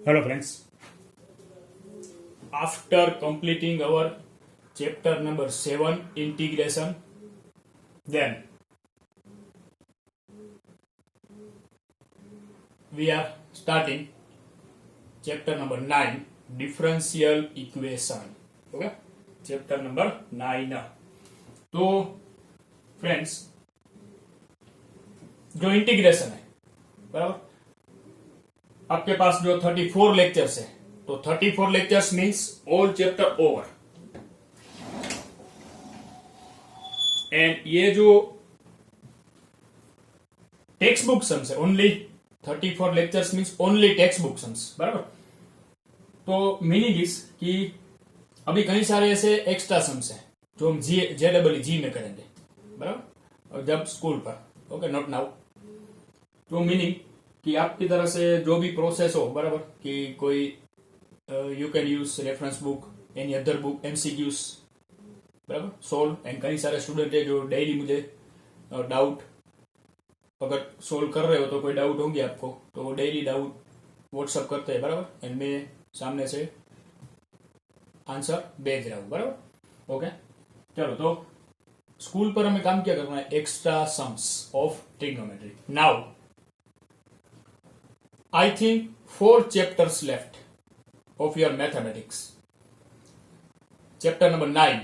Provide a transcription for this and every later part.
Hello friends. After completing our chapter number 7 integration, then we are starting chapter number 9 differential equation. Okay, chapter number 9. तो friends जो integration है बराबर आपके पास जो 34 lectures है तो 34 lectures means all chapter over and ये जो टेक्स्ट बुक सम्स है only 34 lectures means only text book sums बराबर। तो मीनिंग इज कि अभी कई सारे ऐसे एक्स्ट्रा सम्स हैं जो हम जी में करेंगे बराबर और जब स्कूल पर ओके नॉट नाउ। तो मीनिंग कि आपकी तरह से जो भी प्रोसेस हो बराबर कि कोई you can use reference book any other book MCQs बराबर सोल्व एंड कई सारे स्टूडेंट है जो डेली मुझे डाउट अगर सोल्व कर रहे हो तो कोई डाउट होंगे आपको तो वो डेली डाउट व्हाट्सअप करते हैं बराबर एंड मैं सामने से आंसर भेज रहा हूँ बराबर। ओके चलो तो स्कूल पर हमें काम क्या करना है extra sums of trigonometry. Now I think 4 chapters left of your mathematics. Chapter number 9,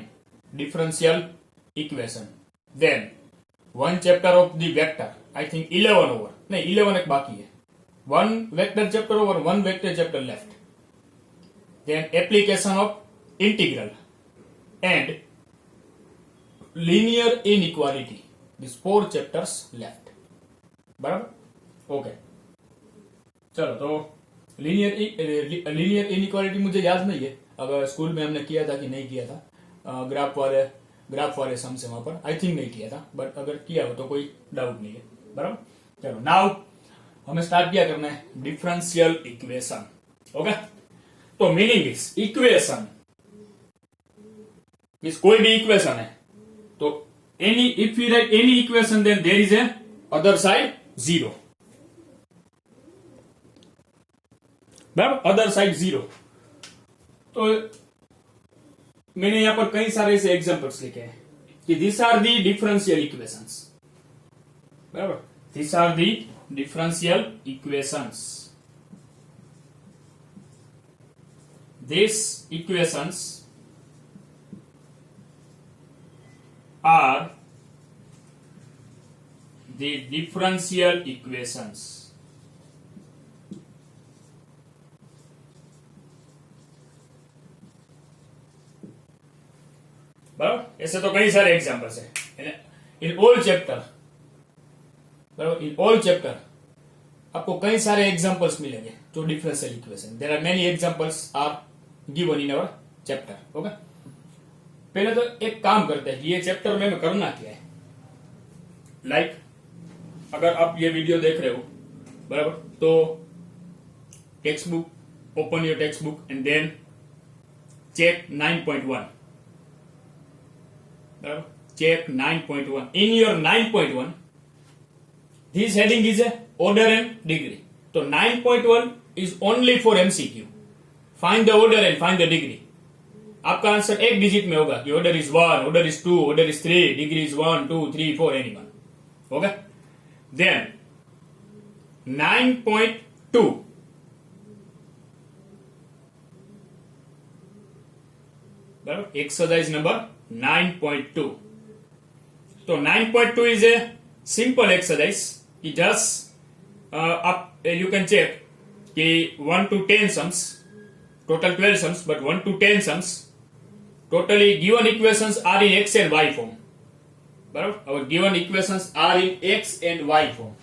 differential equation. Then, 1 chapter of the vector. I think 11 over. नहीं 11 एक बाकी है. 1 vector chapter over 1 vector chapter left. Then, application of integral and linear inequality. These 4 chapters left. बराबर? Okay. चलो तो linear inequality मुझे याद नहीं है अगर स्कूल में हमने किया था कि नहीं किया था। ग्राफ वाले सम से वहां पर आई थिंक नहीं किया था बट अगर किया हो तो कोई डाउट नहीं है बराबर। चलो नाउ हमें स्टार्ट क्या करना है डिफरेंशियल इक्वेशन। ओके तो मीनिंग इज इक्वेशन मींस कोई भी इक्वेशन है तो any if you write any equation then there is a other side zero बराबर अदर साइड जीरो। तो मैंने यहां पर कई सारे ऐसे एग्जांपल्स लिखे हैं कि this are the differential equations बराबर this are the differential equations this equations are the differential equations. बराबर ऐसे तो कई सारे एग्जांपल्स हैं इन ऑल चैप्टर बराबर इन ऑल चैप्टर आपको कई सारे एग्जांपल्स मिलेंगे जो differential equation there are many examples are given in our chapter. Okay पहले तो एक काम करते हैं ये चैप्टर में करना क्या है लाइक अगर आप ये वीडियो देख रहे हो बराबर तो text book open your text book and then check 9.1 check 9.1 in your 9.1 this heading is a order and degree तो 9.1 is only for MCQ find the order and find the degree। आपका answer एक digit में होगा कि order is 1 order is 2 order is 3 degree is 1 2 3 4 anyone. Okay then 9.2 बराबर exercise number 9.2 तो 9.2 is a simple exercise कि just आप you can check कि 1 to 10 sums total 12 sums but 1 to 10 sums totally given equations are in x and y form बराबर our given equations are in x and y form।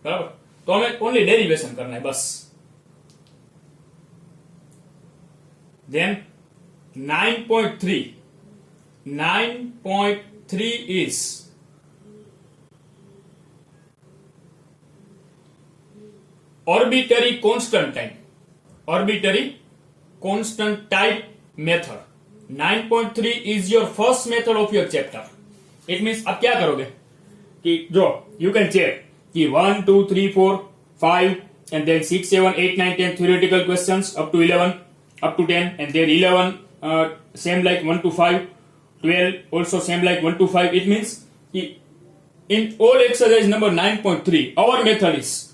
बराबर तो हमें only derivation करना है बस। Then 9.3 is arbitrary constant type method। 9.3 is your first method of your chapter। It means आप क्या करोगे कि जो you can check कि 1, 2, 3, 4, 5 and then 6, 7, 8, 9, 10 theoretical questions up to 11, up to 10 and then 11 same like 1 to 5, 12 also same like 1 to 5. It means in all exercise number 9.3 our method is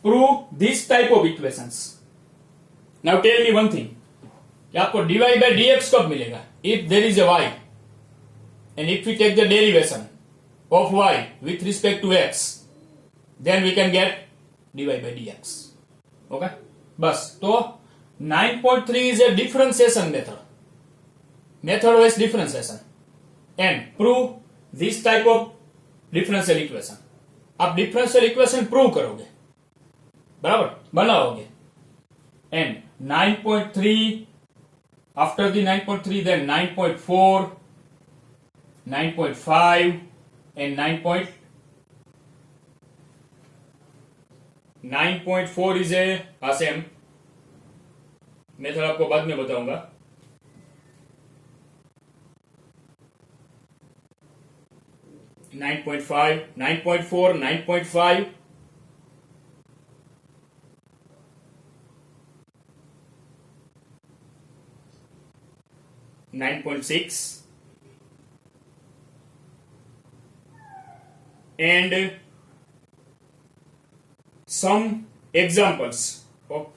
prove this type of equations. Now tell me one thing, कि आपको dy by dx कब मिलेगा? If there is a y and if we take the derivation of y with respect to x, then we can get dy by dx. Okay? बस तो 9.3 is a differentiation method. Method wise differentiation and prove this type of differential equation. आप differential equation prove करोगे, बराबर बनाओगे, and 9.3 after the 9.3 then 9.4, 9.5 and 9.4 is a same method आपको बाद में बताऊंगा. 9.5, 9.4, 9.5, 9.6 and some examples of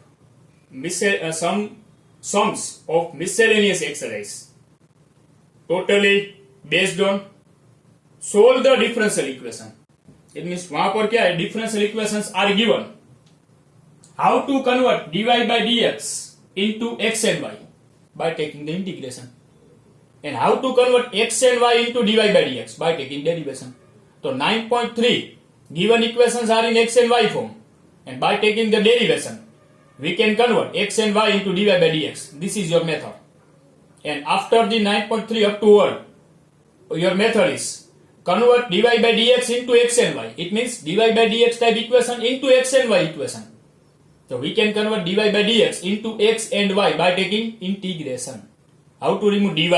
some sums of miscellaneous exercise totally based on solve the differential equation. It means वहां पर क्या है, differential equations are given. How to convert dy by dx into x and y by taking the integration, and how to convert x and y into dy by dx by taking derivation. So 9.3 given equations are in x and y form, and by taking the derivation we can convert x and y into dy by dx. This is your method. And after the 9.3 up to your method is convert dy by dx into x and y. It means dy by dx type equation into x and y equation. So we can convert dy by dx into x and y by taking integration. How to remove dy?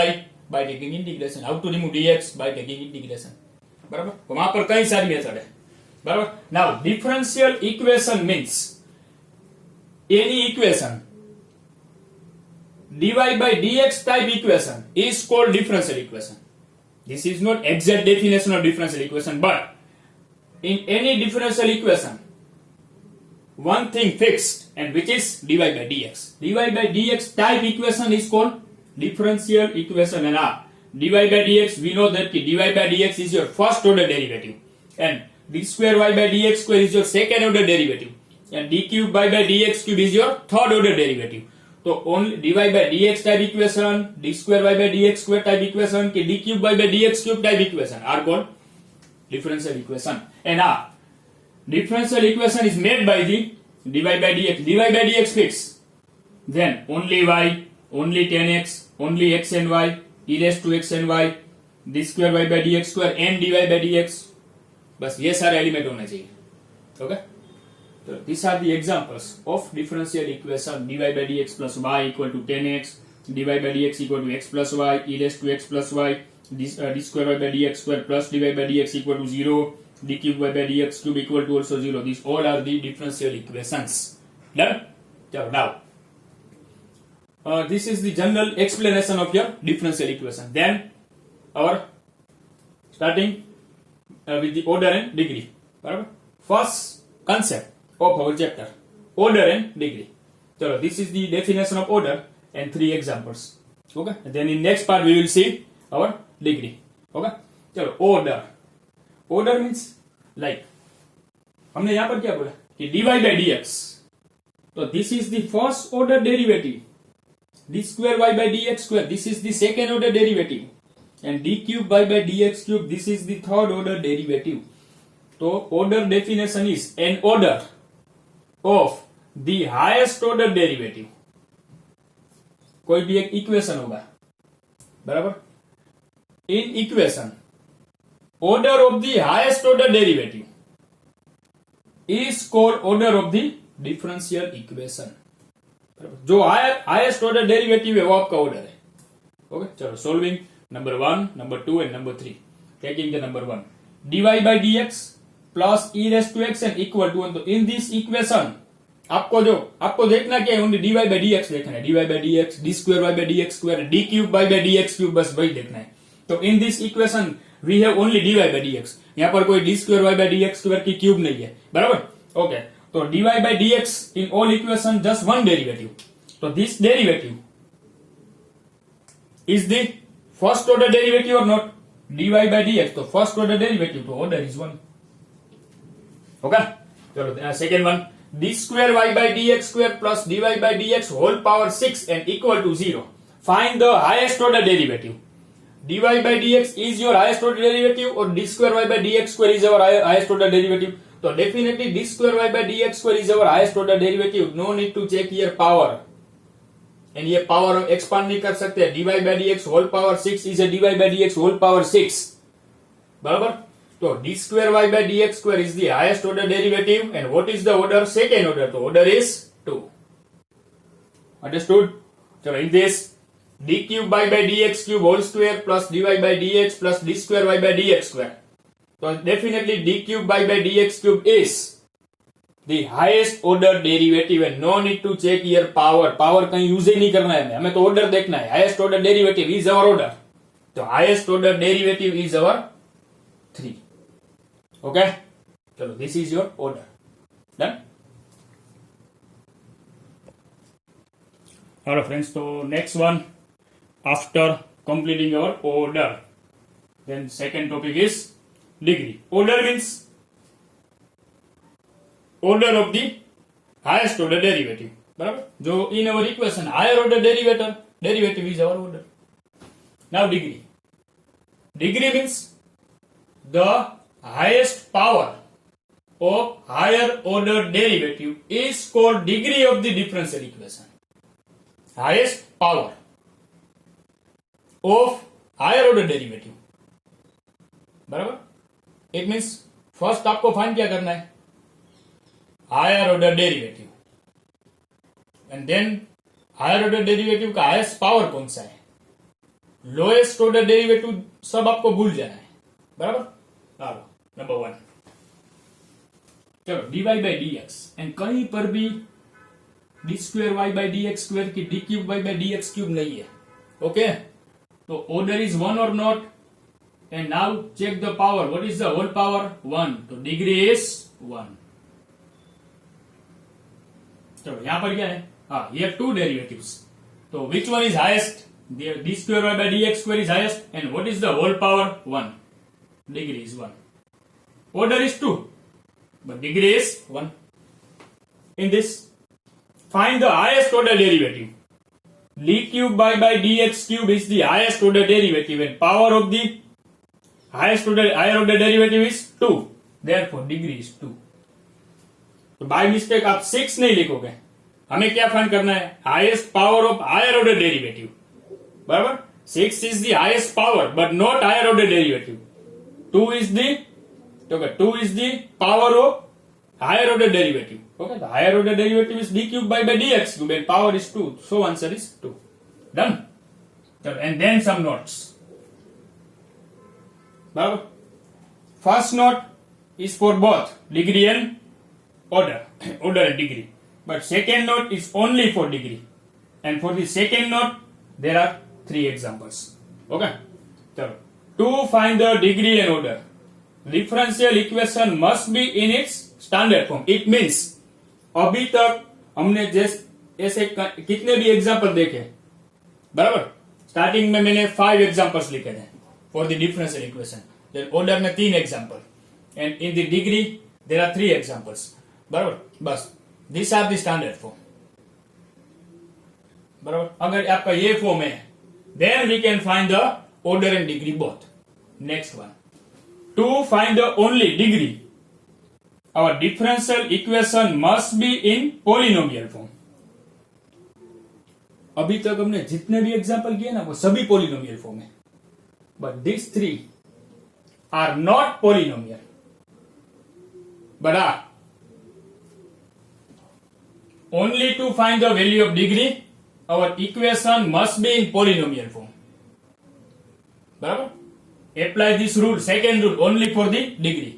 By taking integration. How to remove dx? By taking integration. बराबर. वहां पर कई सारी method है, बराबर. Now differential equation means any equation dy by dx type equation is called differential equation. This is not exact definition of differential equation, but in any differential equation one thing fixed, and which is dy by dx. Dy by dx type equation is called differential equation. And dy by dx, we know that dy by dx is your first order derivative, and d square y by dx square is your second order derivative, and d cube y by dx cube is your third order derivative. So only dy by dx type equation, d square y by dx square type equation, d cube y by dx cube type equation are called differential equation. And differential equation is made by the dy by dx. Dy by dx fixed, then only y, only 10x, only x and y, e raised to x and y, d square y by dx square and dy by dx. बस ये सारे element होने चाहिए. Okay, so these are the examples of differential equation. dy by dx plus y equal to 10x, dy by dx equal to x plus y, e raised to x plus y, d square y by dx square plus dy by dx equal to 0, d cube y by dx cube equal to also 0. These all are the differential equations. Done? So now this is the general explanation of your differential equation. Then our starting with the order and degree. First concept of our chapter, order and degree. So this is the definition of order and 3 examples. Okay, and then in next part we will see our degree. Okay, so order. Order means like हमने यहाँ पर क्या बोला कि dy by dx. So this is the first order derivative. d square y by dx square, this is the second order derivative, and d cube y by dx cube, this is the third order derivative. So order definition is an order of the highest order derivative. कोई भी एक equation होगा, बराबर. In equation, order of the highest order derivative is called order of the differential equation. जो highest order derivative है वो आपका order है. ओके, चलो solving number 1, number 2 and number 3. Taking the number 1, dy by dx plus e raise to x n equal to 1. तो in this equation आपको देखना क्या है, only dy by D x देखना है, dy by D x, d square Y by D x square, d cube by by D X cube, बस वही देखना है. तो in this equation we have only dy by D X. यहाँ पर कोई D square Y by D x square की cube नहीं है, बराबर. ओके, तो dy by D X in all equation just one derivative. तो this derivative is the first order derivative और not. dy by D X तो first order derivative, तो order is 1. Okay, चलो second one, D square Y by D x square plus d y by D x whole power 6 and equal to 0. Find the highest order derivative. dy by dx is your highest order derivative और d square y by dx square is our highest order derivative. तो definitely d square y by dx square is our highest order derivative. No need to check here power. and ये power हम expand नहीं कर सकते. dy by dx whole power 6 is a dy by dx whole power 6. बराबर. तो d square y by dx square is the highest order derivative and what is the order? Second order. तो order is 2. Understood? चलो in this d cube y by dx cube whole square plus dy by dx plus d square y by dx square. So definitely d cube y by dx cube is the highest order derivative and no need to check here power. Power कहीं use ही नहीं करना है हमें, तो order देखना है. Highest order derivative is our order. तो highest order derivative is our 3. Okay? चलो this is your order. Done? Hello friends, so next one. After completing our order, then second topic is degree. Order means order of the highest order derivative. बराबर, जो in our equation higher order derivative is our order. Now degree. Degree means the highest power of higher order derivative is called degree of the differential equation. Highest power of higher order derivative. बराबर. It means first आपको find क्या करना है, higher order derivative, and then higher order derivative का highest power कौन सा है, lowest order derivative सब आपको भूल जाना है. बराबर. चलो नंबर 1, चलो dy by D X and कहीं पर भी D square Y by D X square की D cube Y by D X cube नहीं है. ओके, तो order is 1 or not, and now check the power. What is the whole power? 1. तो degree is 1. चलो यहां पर क्या है, हाँ ये 2 derivatives. तो which one is highest? d square y by dx square is highest, and what is the whole power? 1. Degree is 1. Order is 2, but degree is 1. In this, find the highest order derivative. d cube by dx cube is the highest order derivative and power of the highest order higher order derivative is 2. Therefore degree is 2. तो by mistake आप 6 नहीं लिखोगे. हमें क्या find करना है, highest power of higher order derivative. बराबर. 6 is the highest power but not higher order derivative. 2 is the power of higher order derivative. Okay, the higher order derivative is d cube by dx cube and power is 2. So answer is 2. Done. And then some notes. Now, first note is for both degree and order, order and degree. But second note is only for degree. And for the second note, there are 3 examples. Okay. So, to find the degree and order, differential equation must be in its standard form. It means अभी तक हमने ऐसे कितने भी example देखे, बराबर. Starting में मैंने 5 एग्जाम्पल्स लिखे थे for the differential equation. Then order में 3 example and in the degree there are 3 examples. बराबर. बस this are the standard form. बराबर. अगर आपका ये फॉर्म है then we can find the order and degree both. Next one, to find the only degree our differential equation must be in polynomial form. अभी तक हमने जितने भी एग्जांपल किए ना वो सभी पोलिनोमियल फॉर्म है, but this 3 are not polynomial but are. Only to find the value of degree, our equation must be in polynomial form. बराबर. Apply this rule, second rule, only for the degree.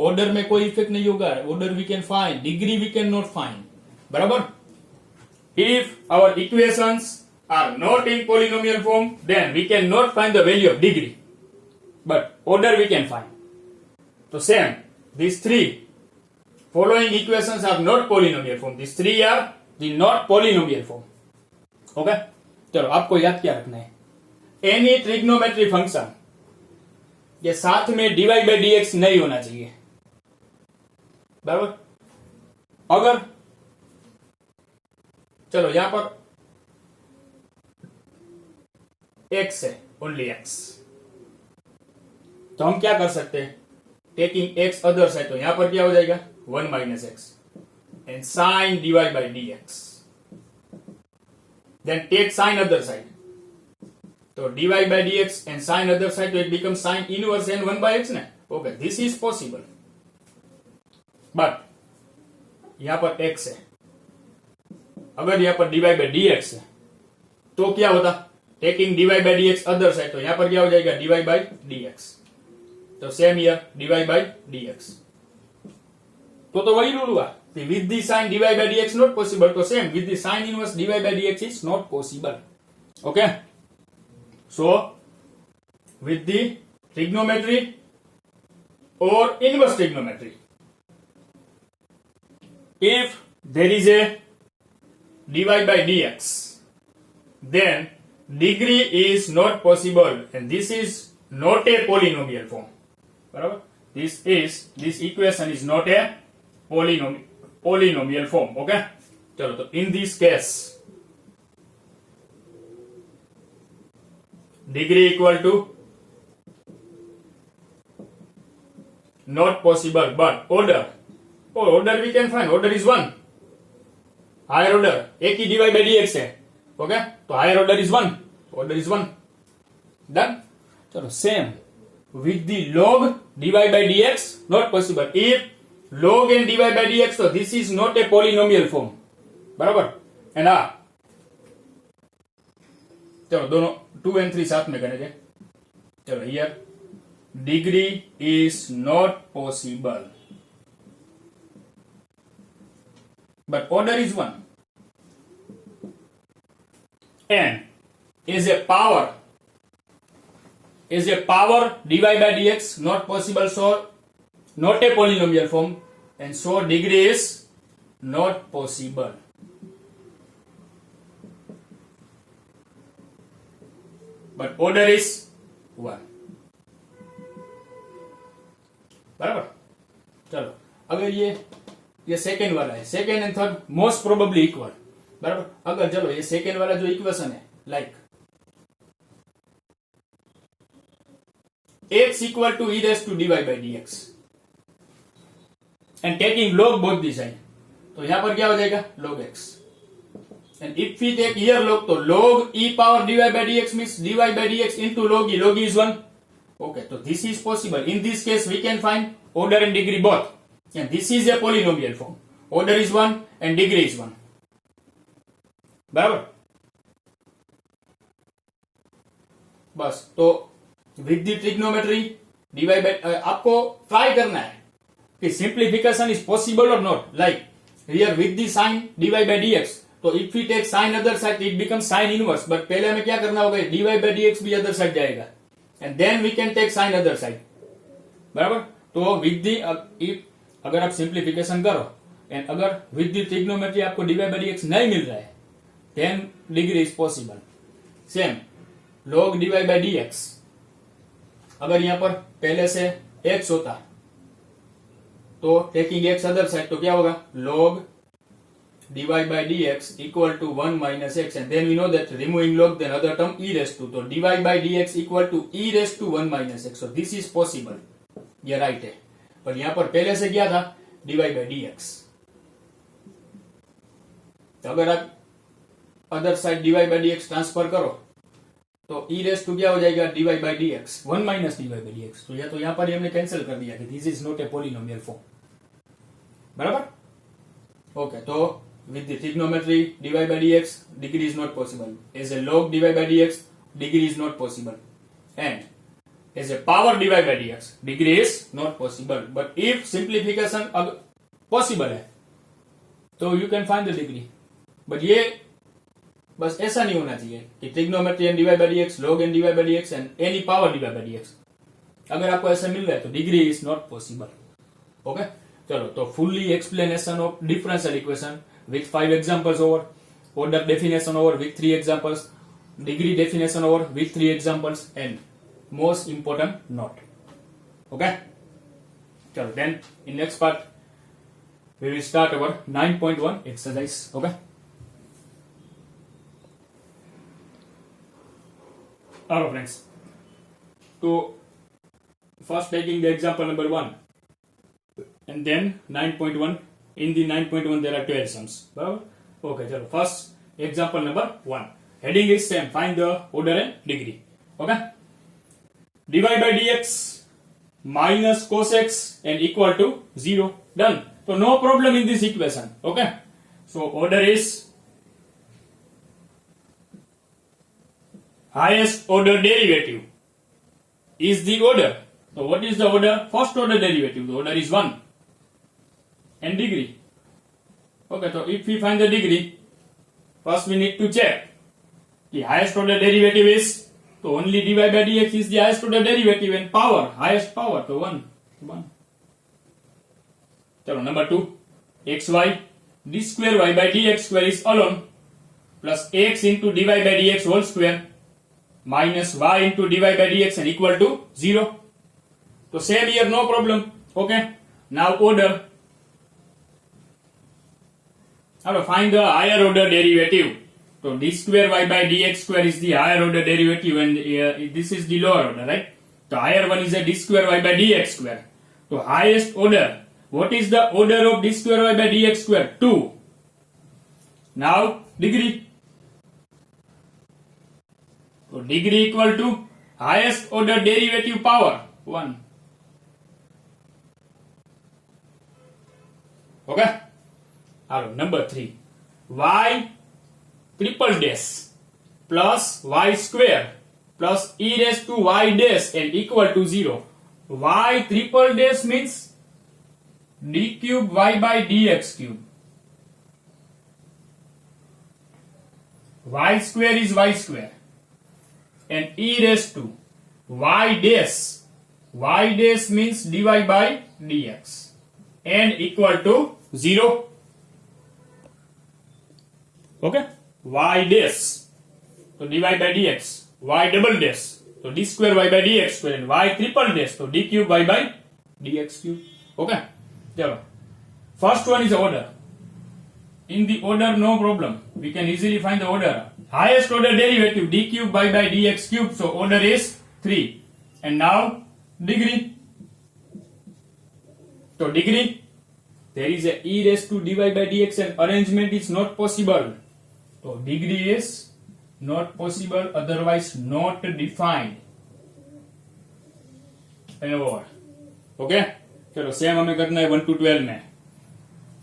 Order में कोई effect नहीं होगा. Order we can find, degree we can not find. बराबर. If our equations are not in polynomial form, then we cannot find the value of degree, but order we can find. So same, these three following equations are not polynomial form. These three are the not polynomial form. Okay, चलो आपको याद क्या रखना है, any trigonometry function ये साथ में dy by dx नहीं होना चाहिए. बराबर. अगर चलो यहां पर x है, ओनली x, तो हम क्या कर सकते हैं, टेकिंग x अदर साइड, तो यहां पर क्या हो जाएगा 1 minus X and sine dy by dx. Then take sine other side, तो dy by dx and sine other side, तो it become sine inverse and 1 by x ना. Okay, this is possible, but यहां पर x है, अगर यहां पर dy by dx है तो क्या होता, taking dy by dx other side, तो यहां पर क्या हो जाएगा dy by dx. तो same here dy by dx, तो वही रूल हुआ, with the sine dy by dx not possible, तो same with the sine inverse dy by dx is not possible. Okay, so with the trigonometry और inverse trigonometry, if there is a dy by dx, then degree is not possible, and this is not a polynomial form. बराबर. This equation is not a polynomial form. Okay, चलो, तो in this case degree equal to not possible, but order we can find. Order is 1, higher order, एक ही dy by dx है. Okay, तो higher order is 1, order is 1. Done. चलो, same with the log dy by dx not possible. If log and dy by dx, तो this is not a polynomial form. बराबर. And चलो दोनों 2 and 3 साथ में करेंगे. चलो, here degree is not possible, but order is 1. And is a power dy by dx not possible, so not a polynomial form, and so degree is not possible. But order is 1. बराबर. चलो, अगर ये second वाला है, second and third most probably equal. बराबर. अगर चलो ये सेकेंड वाला जो इक्वेशन है, like x equal to e raise to dy by dx and taking log both the side, तो यहां पर क्या हो जाएगा log x. And if we take here log, तो log e power dy by dx means dy by dx into log e is 1. Okay, तो this is possible. In this case we can find order and degree both, and this is a polynomial form. Order is 1 and degree is 1. बराबर. बस, तो with the trigonometry dy by आपको try करना है कि simplification is possible और not. Like here with the sine dy by dx, तो if we take sine other side it become sine inverse, but पहले हमें क्या करना होगा, dy by dx भी अदर साइड जाएगा, and then we can take sine other side. बराबर. तो विद द अगर आप सिंप्लीफिकेशन करो एंड अगर विद द ट्रिग्नोमेट्री आपको dy by dx नहीं मिल रहा है, 10 degree is possible. Same log dy by dx, अगर यहां पर पहले से x होता तो टेकिंग x अदर साइड, तो क्या होगा log dy by dx equal to 1 minus x, and then we know that removing log then other term e raise to, तो dy by dx equal to e raise to 1 minus x. So this is possible, ये right है. पर यहां पर पहले से क्या था dy by dx, तो अगर आप other side dy by dx transfer करो तो e रेस टू क्या हो जाएगा dy by dx 1 minus dy by dx. तो यहां पर हमने कैंसिल कर दिया कि this is not a polynomial form. बराबर. ओके, तो with the trigonometry dy by dx degree is not possible. As a log dy by dx degree is not possible, and as a power divided by dx. Degree is not possible. But if simplification possible है तो you can find the degree. But ये बस ऐसा नहीं होना चाहिए कि trigonometry n divide by dx, log n divide by dx and any power divide by dx. अगर आपको ऐसा मिल रहा है तो degree is not possible. Okay, चलो तो fully explanation of differential equation with 5 examples over, order definition over with 3 examples, degree definition over with 3 examples, and most important note. Okay, so then in next part we will start our 9.1 exercise. Okay, alright friends, so first taking the example number 1 and then 9.1. In the 9.1 there are 12 sums. Okay, chalo, first example number 1. Heading is same. Find the order and degree. Okay. Divide by dx minus cos x and equal to 0. Done. So no problem in this equation. Okay. So order is highest order derivative is the order. So what is the order? First order derivative. The order is 1. And degree. Okay, so if we find the degree, first we need to check the highest order derivative is, so only divide by dx is the highest order derivative, and power, highest power, so 1. So number 2, xy d square y by dx square is alone plus x into divide by dx whole square minus y into divide by dx and equal to 0. So same here, no problem. Okay, now order. How to find the higher order derivative? So d square y by dx square is the higher order derivative, and this is the lower order, right? The higher one is a d square y by dx square. So highest order. What is the order of d square y by dx square? 2. Now degree. So degree equal to highest order derivative power 1. Okay. Number 3, y triple dash plus y square plus e raised to y dash and equal to 0. Y triple dash means d cube y by dx cube. Y square is y square and e raised to y dash. Y dash means dy by dx and equal to 0. Okay, y dash, so divide by dx, y double dash, so d square y by dx square, and y triple dash, so d cube y by dx cube. Okay, chalo. First one is the order. In the order, no problem. We can easily find the order. Highest order derivative d cube y by dx cube, so order is 3. And now degree. So degree, there is a e raised to dy by dx, and arrangement is not possible. So degree is not possible, otherwise not defined. Okay, चलो same हमें करना है 1 to 12 में.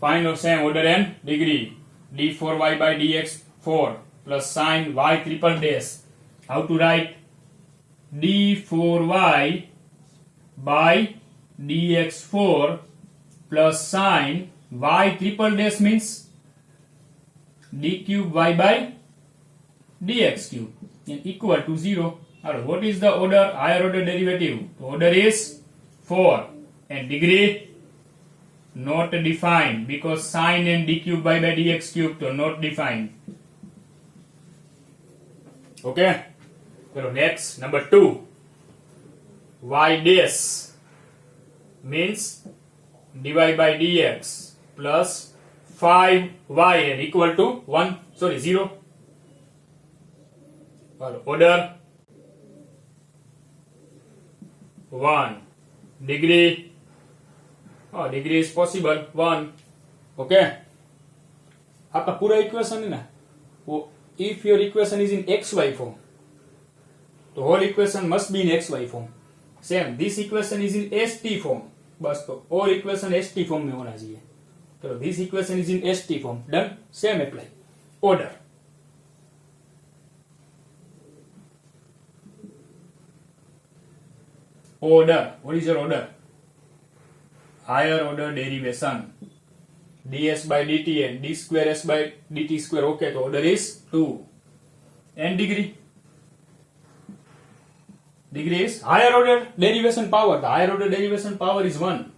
Find और same order and degree. d4y by dx 4 plus sin y triple dash. How to write? d4y by dx 4 plus sin y triple dash means d cube y by dx cube and equal to 0. Alright, what is the order? Higher order derivative. The order is 4 and degree not defined because sin and d cube y by dx cube are not defined. Okay, so next number 2, y dash means dy by dx plus 5y and equal to 0. Order 1. Degree, degree is possible 1. Okay, आपका पूरा equation है ना वो, if your equation is in xy form, the whole equation must be in xy form. Same, this equation is in st form, बस तो all equation st form में होना चाहिए. So this equation is in st form. Done. Same apply. Order. order. What is your order? Higher order derivation. ds by dt and d square s by dt square. Okay, so order is 2. And degree. Degree is higher order derivation power. The higher order derivation power is 1.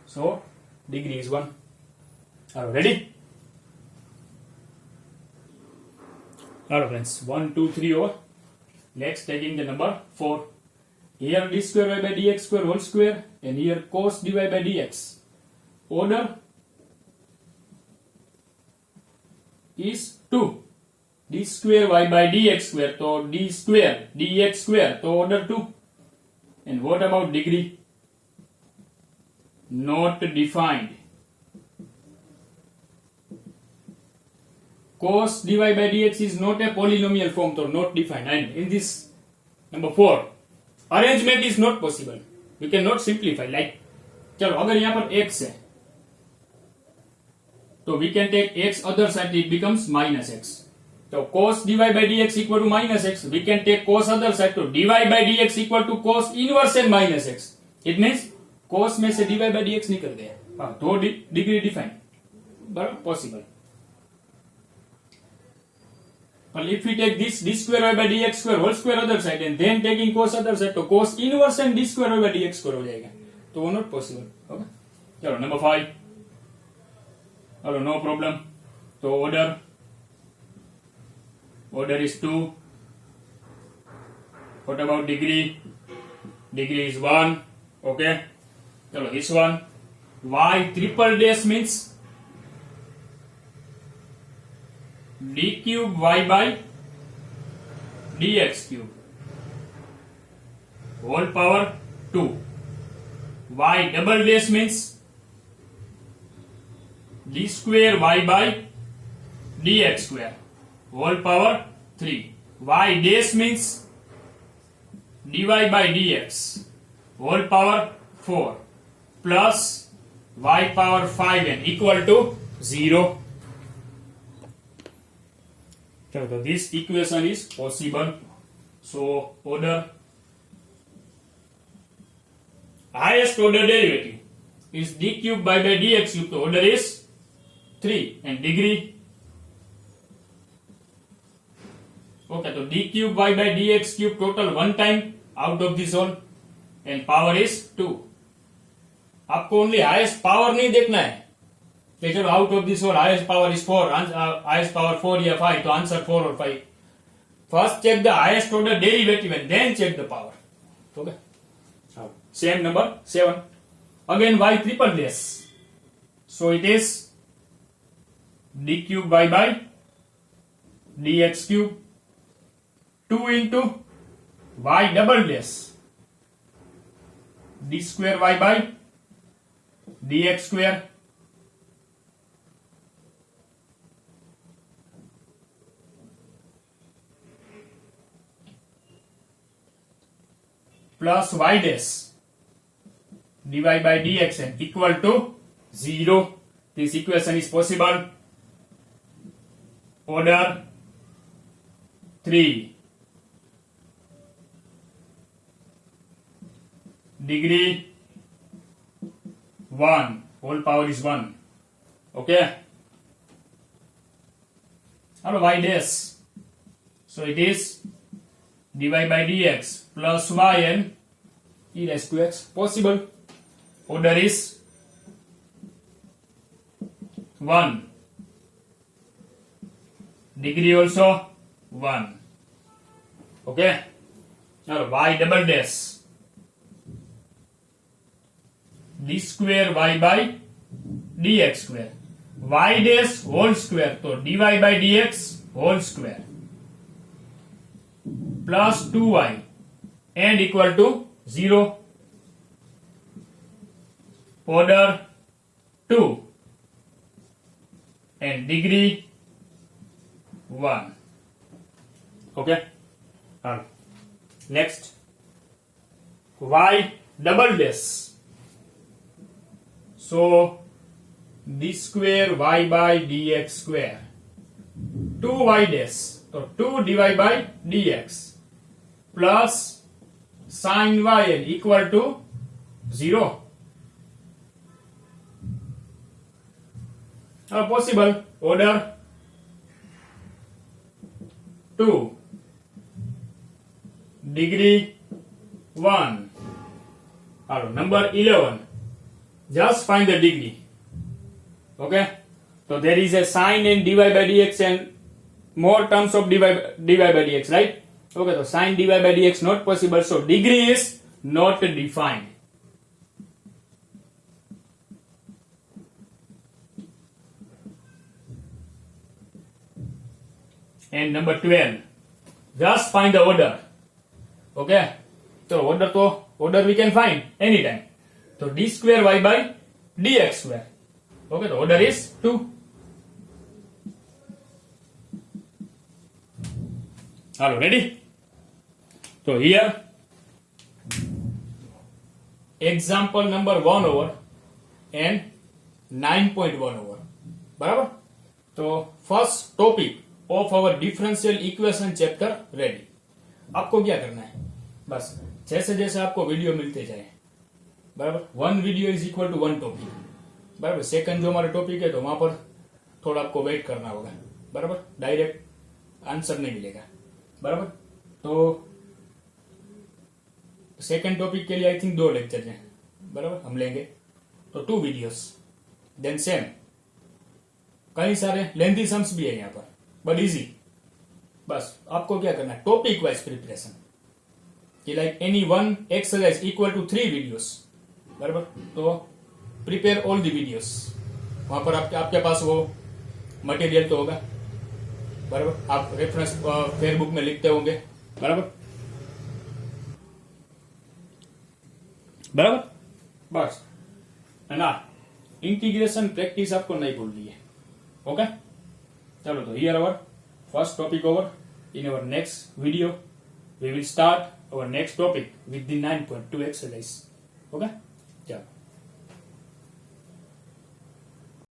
So degree is 1. Are you ready? Alright friends, 1, 2, 3 over. Next taking the number 4. Here d square y by dx square whole square and here cos dy by dx. Order is 2. D square y by dx square, so d square dx square, so order 2. And what about degree? Not defined. Cos dy by dx is not a polynomial form, so not defined. And in this number 4, arrangement is not possible. We cannot simplify. Like, चलो अगर यहाँ पर x है, तो we can take x other side, it becomes minus x. So cos dy by dx equal to minus x. We can take cos other side, तो dy by dx equal to cos inverse and minus x. It means cos में से dy by dx निकल गया. दो degree define, बराबर possible. But if we take this d square y by dx square whole square other side and then taking cos other side, तो cos inverse and d square y by dx square हो जाएगा. तो वो not possible. Okay. चलो number 5. Hello, no problem. So order is 2. What about degree? Degree is 1. Okay. चलो this one. Y triple dash means d cube y by dx cube whole power 2. Y double dash means d square y by dx square whole power 3. Y dash means dy by dx whole power 4 plus y power 5 and equal to 0. So this equation is possible. So order, highest order derivative is d cube by dx cube. So order is 3 and degree. Okay, so d cube y by dx cube total one time out of this whole and power is 2. आपको only highest power नहीं देखना है कि चलो out of this whole highest power is 4, highest power 4 या 5, तो answer 4 और 5. First check the highest order derivative and then check the power. Okay, same number 7. Again y triple dash, so it is d cube y by dx cube 2 into y double dash d square y by dx square plus y dash dy by dx and equal to 0. This equation is possible. Order 3. Degree 1. Whole power is 1. Okay. Hello, y dash. So it is dy by dx plus y and e raised to x. Possible. Order is 1. Degree also 1. Okay. Now y double dash d square y by dx square y dash whole square, so dy by dx whole square plus 2y and equal to 0. Order 2 and degree 1. Okay. Next, y double dash. So d square y by dx square 2y dash, so 2 dy by dx plus sin yn equal to 0. Possible order 2, degree 1. Number 11. Just find the degree. Okay. So there is a sin and dy by dx and more terms of dy by dx, right? Okay. So sin dy by dx not possible. So degree is not defined. And number 12. Just find the order. Okay. So order we can find anytime. So d square y by dx square. Okay, the order is 2. Hello, ready? So here, example number 1 over and 9.1 over. बराबर? तो first topic of our differential equation chapter ready. आपको क्या करना है? बस जैसे जैसे आपको वीडियो मिलते जाए, बराबर, 1 video is equal to 1 topic. बराबर, सेकंड जो हमारा टॉपिक है तो वहां पर थोड़ा आपको वेट करना होगा. बराबर, डायरेक्ट आंसर नहीं मिलेगा. बराबर, तो सेकंड टॉपिक के लिए आई थिंक 2 लेक्चर हैं. बराबर, हम लेंगे तो 2 वीडियोस. देन सेम कई सारे लेंथी सम्स भी है यहाँ पर, बट इजी. बस आपको क्या करना है, टॉपिक वाइज प्रिपरेशन कि like any 1 exercise equal to 3 videos. बराबर, तो प्रिपेयर ऑल द वीडियोस. वहां पर आपके पास वो मटेरियल तो होगा. बराबर, आप रेफरेंस फेयरबुक में लिखते होंगे. बराबर, बराबर, बस है ना. इंटीग्रेशन प्रैक्टिस आपको नहीं भूलनी है. ओके, चलो. तो here our first topic over. In our next video we will start our next topic with the 9.2 exercise. Okay? Yeah.